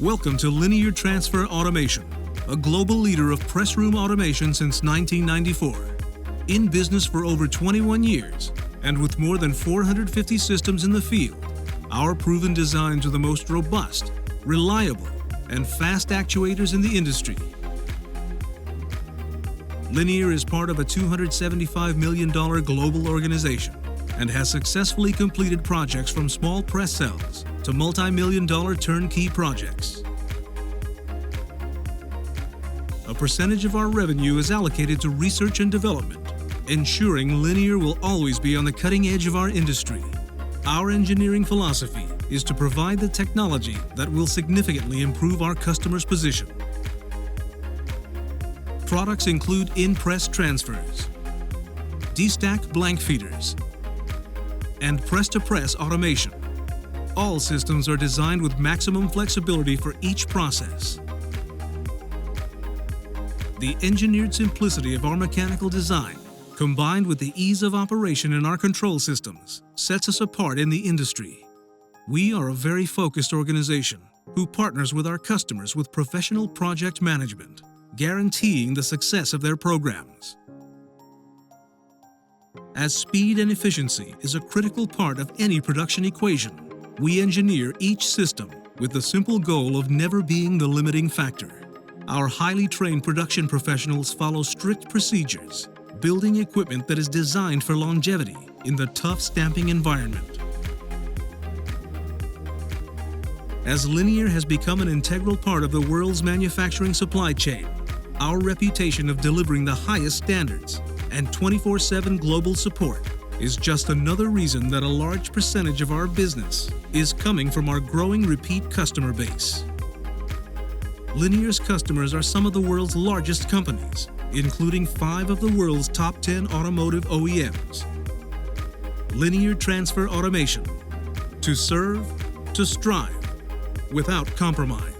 Welcome to Linear Transfer Automation, a global leader of press room automation since 1994. In business for over 21 years, and with more than 450 systems in the field, our proven designs are the most robust, reliable, and fast actuators in the industry. Linear is part of a $275 million global organization and has successfully completed projects from small press cells to multi-million-dollar turnkey projects. A percentage of our revenue is allocated to research and development, ensuring Linear will always be on the cutting edge of our industry. Our engineering philosophy is to provide the technology that will significantly improve our customers' position. Products include in-press transfers, destack blank feeders, and press-to-press automation. All systems are designed with maximum flexibility for each process. The engineered simplicity of our mechanical design, combined with the ease of operation in our control systems, sets us apart in the industry. We are a very focused organization who partners with our customers with professional project management, guaranteeing the success of their programs. As speed and efficiency is a critical part of any production equation, we engineer each system with the simple goal of never being the limiting factor. Our highly trained production professionals follow strict procedures, building equipment that is designed for longevity in the tough stamping environment. As Linear has become an integral part of the world's manufacturing supply chain, our reputation of delivering the highest standards and 24/7 global support is just another reason that a large percentage of our business is coming from our growing repeat customer base. Linear's customers are some of the world's largest companies, including 5 of the world's top 10 automotive OEMs. Linear Transfer Automation. To serve, to strive, without compromise.